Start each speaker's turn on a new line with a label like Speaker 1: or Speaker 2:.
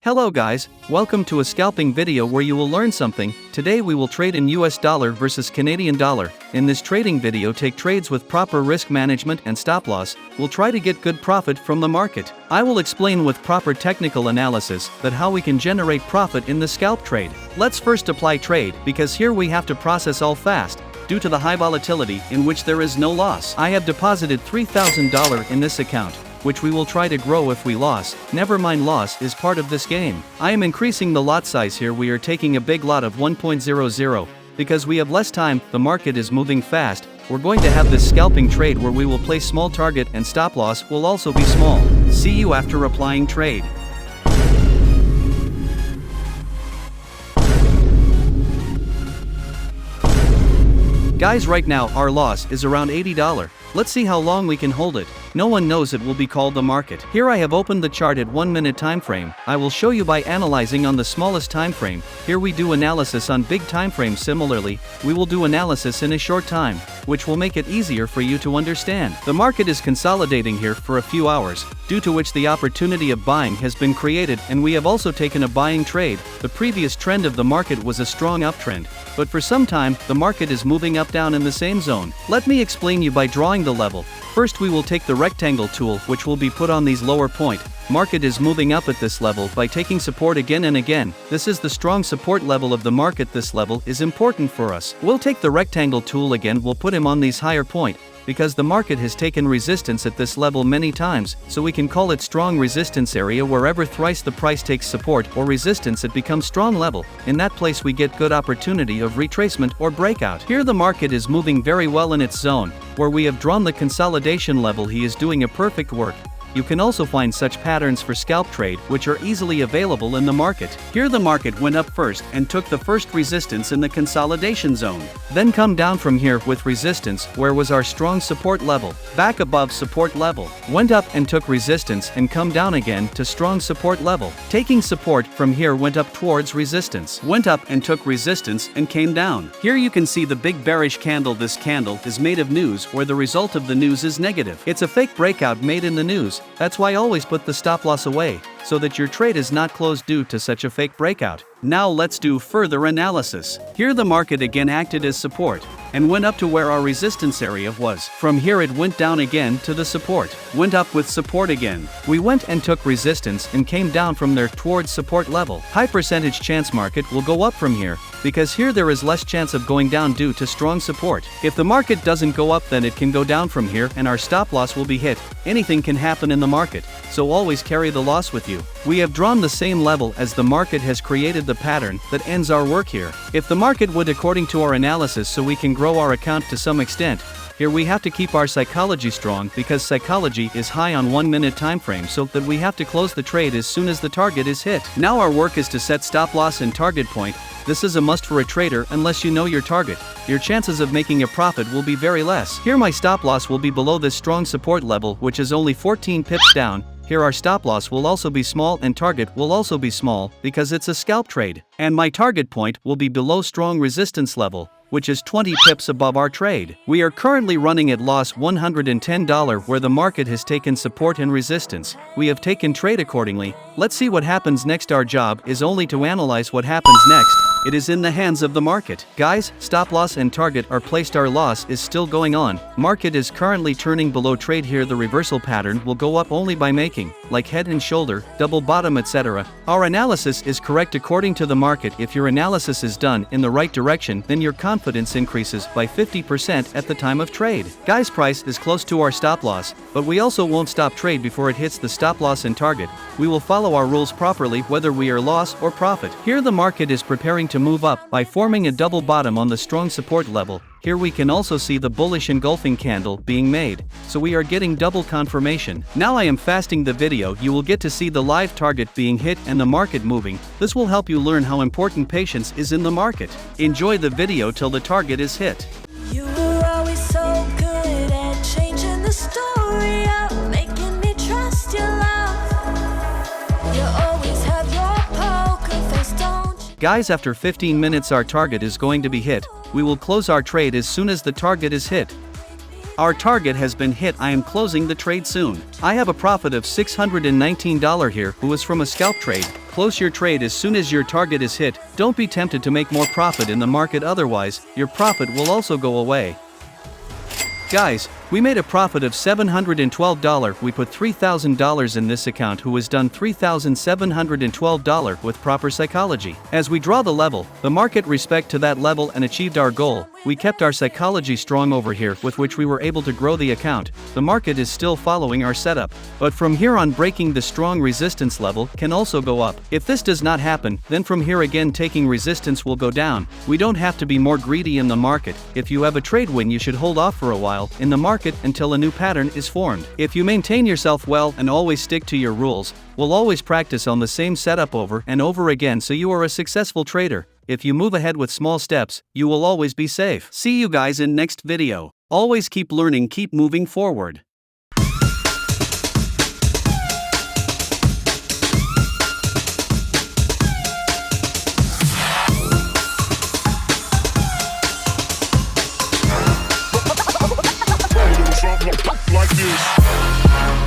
Speaker 1: Hello guys, welcome to a scalping video where you will learn something. Today we will trade in US dollar versus Canadian dollar. In this trading video, take trades with proper risk management and stop loss. We'll try to get good profit from the market. I will explain with proper technical analysis that how we can generate profit in the scalp trade. Let's first apply trade, because here we have to process all fast, due to the high volatility in which there is no loss. I have deposited $3,000 in this account, which we will try to grow if we loss. Never mind, loss is part of this game. I am increasing the lot size here. We are taking a big lot of 1.00. Because we have less time, the market is moving fast. We're going to have this scalping trade where we will place small target and stop loss will also be small. See you after applying trade. Guys, right now our loss is around $80. Let's see how long we can hold it. No one knows it will be called the market. Here I have opened the chart at 1 minute time frame. I will show you by analyzing on the smallest time frame. Here we do analysis on big time frames. Similarly, we will do analysis in a short time, which will make it easier for you to understand. The market is consolidating here for a few hours, due to which the opportunity of buying has been created, and we have also taken a buying trade. The previous trend of the market was a strong uptrend, but for some time the market is moving up down in the same zone. Let me explain you by drawing the level. First we will take the rectangle tool, which will be put on these lower point. Market is moving up at this level by taking support again and again. This is the strong support level of the market. This level is important for us. We'll take the rectangle tool again, we'll put him on these higher point, because the market has taken resistance at this level many times, so we can call it strong resistance area. Wherever thrice the price takes support or resistance, it becomes strong level. In that place we get good opportunity of retracement or breakout. Here the market is moving very well in its zone, where we have drawn the consolidation level. He is doing a perfect work. You can also find such patterns for scalp trade, which are easily available in the market. Here the market went up first and took the first resistance in the consolidation zone. Then come down from here with resistance, where was our strong support level. Back above support level. Went up and took resistance and come down again to strong support level. Taking support from here, went up towards resistance. Went up and took resistance and came down. Here you can see the big bearish candle. This candle is made of news where the result of the news is negative. It's a fake breakout made in the news. That's why always put the stop loss away, so that your trade is not closed due to such a fake breakout. Now let's do further analysis. Here the market again acted as support, and went up to where our resistance area was. From here it went down again to the support. Went up with support again. We went and took resistance and came down from there towards support level. High percentage chance market will go up from here, because here there is less chance of going down due to strong support. If the market doesn't go up, then it can go down from here and our stop loss will be hit. Anything can happen in the market, so always carry the loss with you. We have drawn the same level as the market has created the pattern that ends our work here. If the market would according to our analysis, so we can grow our account to some extent, here we have to keep our psychology strong, because psychology is high on 1 minute time frame, so that we have to close the trade as soon as the target is hit. Now our work is to set stop loss and target point. This is a must for a trader. Unless you know your target, your chances of making a profit will be very less. Here my stop loss will be below this strong support level, which is only 14 pips down. Here our stop loss will also be small and target will also be small, because it's a scalp trade. And my target point will be below strong resistance level, which is 20 pips above our trade. We are currently running at loss $110, where the market has taken support and resistance. We have taken trade accordingly. Let's see what happens next. Our job is only to analyze what happens next. It is in the hands of the market. Guys, stop loss and target are placed. Our loss is still going on. Market is currently turning below trade. Here the reversal pattern will go up only by making, like head and shoulder, double bottom, etc. Our analysis is correct according to the market. If your analysis is done in the right direction, then your confidence increases by 50% at the time of trade. Guys, price is close to our stop loss, but we also won't stop trade before it hits the stop loss and target. We will follow our rules properly, whether we are loss or profit. Here the market is preparing to move up by forming a double bottom on the strong support level. Here we can also see the bullish engulfing candle being made, so we are getting double confirmation. Now I am fasting the video. You will get to see the live target being hit and the market moving. This will help you learn how important patience is in the market. Enjoy the video till the target is hit.
Speaker 2: You were always so good at changing the story up, making me trust your love. You always have your poker face, don't you?
Speaker 1: Guys, after 15 minutes our target is going to be hit. We will close our trade as soon as the target is hit. Our target has been hit. I am closing the trade soon. I have a profit of $619 here, who is from a scalp trade. Close your trade as soon as your target is hit. Don't be tempted to make more profit in the market, otherwise, your profit will also go away. Guys, we made a profit of $712. We put $3,000 in this account, who has done $3,712 with proper psychology. As we draw the level, the market respect to that level and achieved our goal. We kept our psychology strong over here, with which we were able to grow the account. The market is still following our setup. But from here on, breaking the strong resistance level can also go up. If this does not happen, then from here again taking resistance will go down. We don't have to be more greedy in the market. If you have a trade win, you should hold off for a while in the market until a new pattern is formed. If you maintain yourself well and always stick to your rules, we'll always practice on the same setup over and over again, so you are a successful trader. If you move ahead with small steps, you will always be safe. See you guys in next video. Always keep learning, keep moving forward.
Speaker 3: Like this.